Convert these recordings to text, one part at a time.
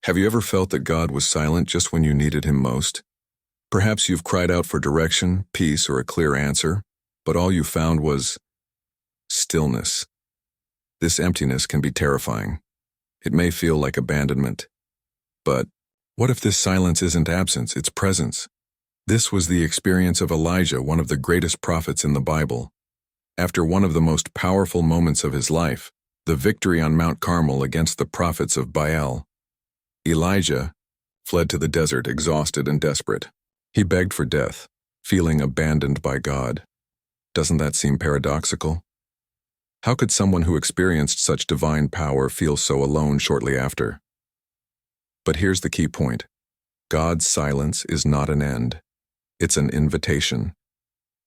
Have you ever felt that God was silent just when you needed him most? Perhaps you've cried out for direction, peace, or a clear answer, but all you found was stillness. This emptiness can be terrifying. It may feel like abandonment. But what if this silence isn't absence, it's presence? This was the experience of Elijah, one of the greatest prophets in the Bible. After one of the most powerful moments of his life, the victory on Mount Carmel against the prophets of Baal, Elijah fled to the desert exhausted and desperate. He begged for death, feeling abandoned by God. Doesn't that seem paradoxical? How could someone who experienced such divine power feel so alone shortly after? But here's the key point. God's silence is not an end. It's an invitation,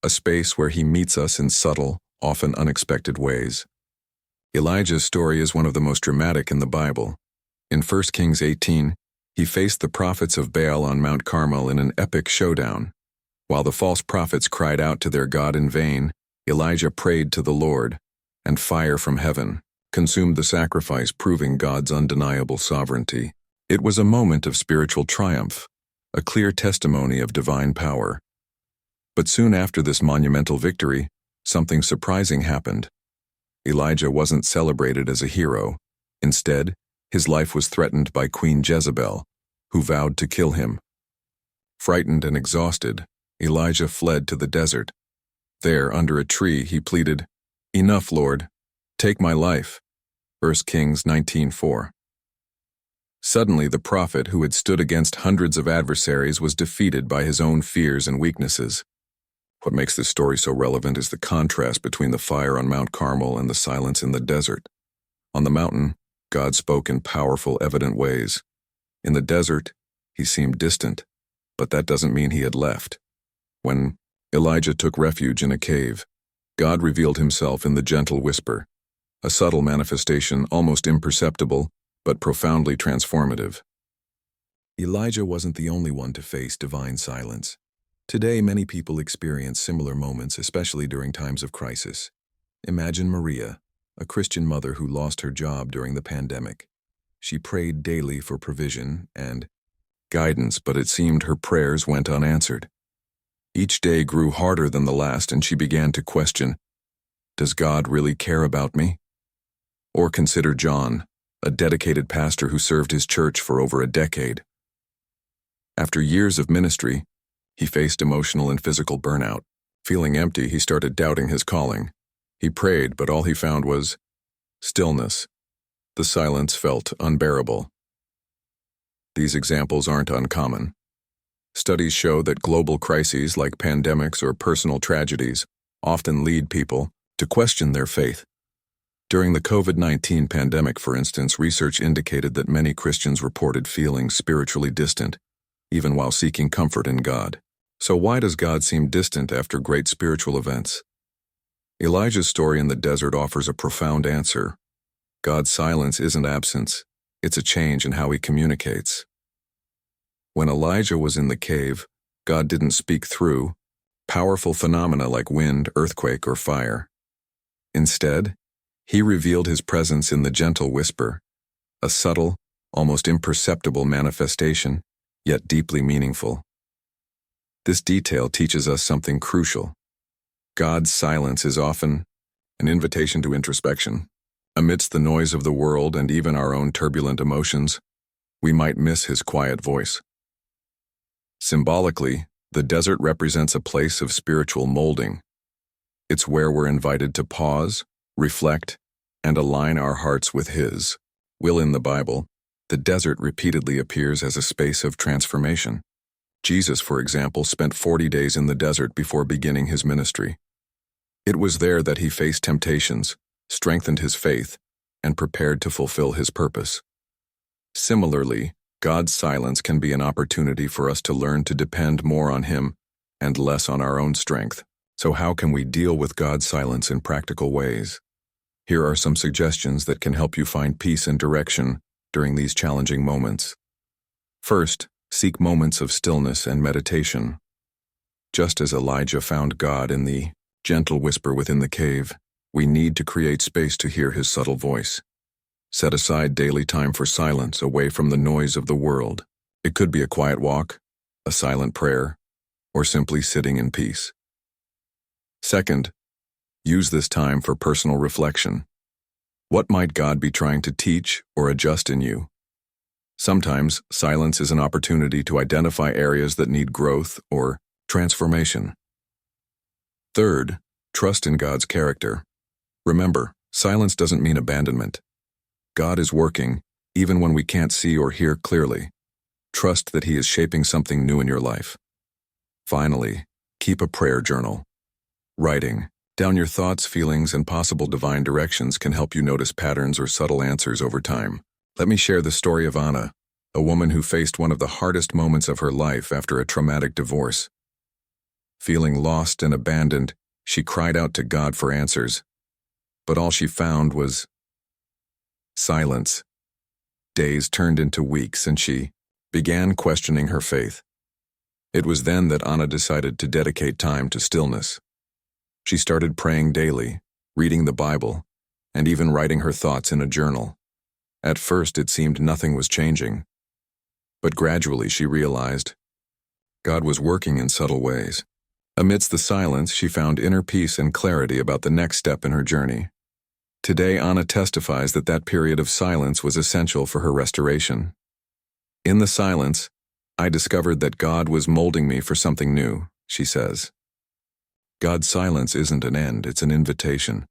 a space where he meets us in subtle, often unexpected ways. Elijah's story is one of the most dramatic in the Bible. In 1 Kings 18, he faced the prophets of Baal on Mount Carmel in an epic showdown. While the false prophets cried out to their God in vain, Elijah prayed to the Lord, and fire from heaven consumed the sacrifice, proving God's undeniable sovereignty. It was a moment of spiritual triumph, a clear testimony of divine power. But soon after this monumental victory, something surprising happened. Elijah wasn't celebrated as a hero. Instead, his life was threatened by Queen Jezebel, who vowed to kill him. Frightened and exhausted, Elijah fled to the desert. There, under a tree, he pleaded, "Enough, Lord. Take my life." 1 Kings 19:4. Suddenly, the prophet who had stood against hundreds of adversaries was defeated by his own fears and weaknesses. What makes this story so relevant is the contrast between the fire on Mount Carmel and the silence in the desert. On the mountain, God spoke in powerful, evident ways. In the desert, he seemed distant, but that doesn't mean he had left. When Elijah took refuge in a cave, God revealed himself in the gentle whisper, a subtle manifestation almost imperceptible, but profoundly transformative. Elijah wasn't the only one to face divine silence. Today, many people experience similar moments, especially during times of crisis. Imagine Maria, a Christian mother who lost her job during the pandemic. She prayed daily for provision and guidance, but it seemed her prayers went unanswered. Each day grew harder than the last, and she began to question, does God really care about me? Or consider John, a dedicated pastor who served his church for over a decade. After years of ministry, he faced emotional and physical burnout. Feeling empty, he started doubting his calling. He prayed, but all he found was stillness. The silence felt unbearable. These examples aren't uncommon. Studies show that global crises like pandemics or personal tragedies often lead people to question their faith. During the COVID-19 pandemic, for instance, research indicated that many Christians reported feeling spiritually distant, even while seeking comfort in God. So why does God seem distant after great spiritual events? Elijah's story in the desert offers a profound answer. God's silence isn't absence, it's a change in how he communicates. When Elijah was in the cave, God didn't speak through powerful phenomena like wind, earthquake, or fire. Instead, he revealed his presence in the gentle whisper, a subtle, almost imperceptible manifestation, yet deeply meaningful. This detail teaches us something crucial. God's silence is often an invitation to introspection. Amidst the noise of the world and even our own turbulent emotions, we might miss his quiet voice. Symbolically, the desert represents a place of spiritual molding. It's where we're invited to pause, reflect, and align our hearts with his will. In the Bible, the desert repeatedly appears as a space of transformation. Jesus, for example, spent 40 days in the desert before beginning his ministry. It was there that he faced temptations, strengthened his faith, and prepared to fulfill his purpose. Similarly, God's silence can be an opportunity for us to learn to depend more on him and less on our own strength. So how can we deal with God's silence in practical ways? Here are some suggestions that can help you find peace and direction during these challenging moments. First, seek moments of stillness and meditation. Just as Elijah found God in the gentle whisper within the cave, we need to create space to hear his subtle voice. Set aside daily time for silence away from the noise of the world. It could be a quiet walk, a silent prayer, or simply sitting in peace. Second, use this time for personal reflection. What might God be trying to teach or adjust in you? Sometimes, silence is an opportunity to identify areas that need growth or transformation. Third, trust in God's character. Remember, silence doesn't mean abandonment. God is working, even when we can't see or hear clearly. Trust that He is shaping something new in your life. Finally, keep a prayer journal. Writing down your thoughts, feelings, and possible divine directions can help you notice patterns or subtle answers over time. Let me share the story of Anna, a woman who faced one of the hardest moments of her life after a traumatic divorce. Feeling lost and abandoned, she cried out to God for answers. But all she found was silence. Days turned into weeks and she began questioning her faith. It was then that Anna decided to dedicate time to stillness. She started praying daily, reading the Bible, and even writing her thoughts in a journal. At first it seemed nothing was changing, but gradually she realized God was working in subtle ways. Amidst the silence, she found inner peace and clarity about the next step in her journey. Today, Anna testifies that that period of silence was essential for her restoration. In the silence, I discovered that God was molding me for something new, she says. God's silence isn't an end, it's an invitation.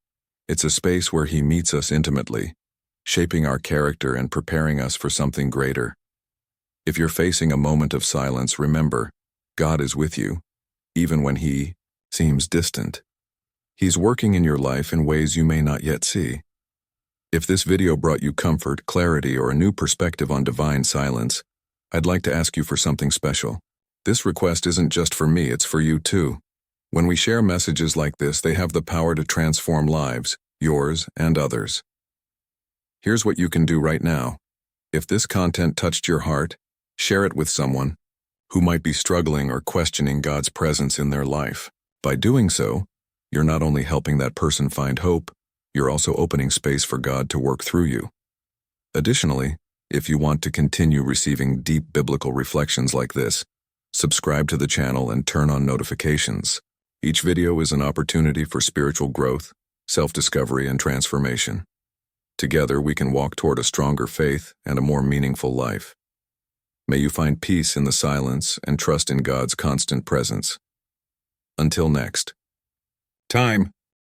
It's a space where He meets us intimately, shaping our character and preparing us for something greater. If you're facing a moment of silence, remember, God is with you, even when He seems distant. He's working in your life in ways you may not yet see. If this video brought you comfort, clarity, or a new perspective on divine silence, I'd like to ask you for something special. This request isn't just for me, it's for you too. When we share messages like this, they have the power to transform lives, yours and others. Here's what you can do right now. If this content touched your heart, share it with someone who might be struggling or questioning God's presence in their life. By doing so, you're not only helping that person find hope, you're also opening space for God to work through you. Additionally, if you want to continue receiving deep biblical reflections like this, subscribe to the channel and turn on notifications. Each video is an opportunity for spiritual growth, self-discovery, and transformation. Together, we can walk toward a stronger faith and a more meaningful life. May you find peace in the silence and trust in God's constant presence. Until next time.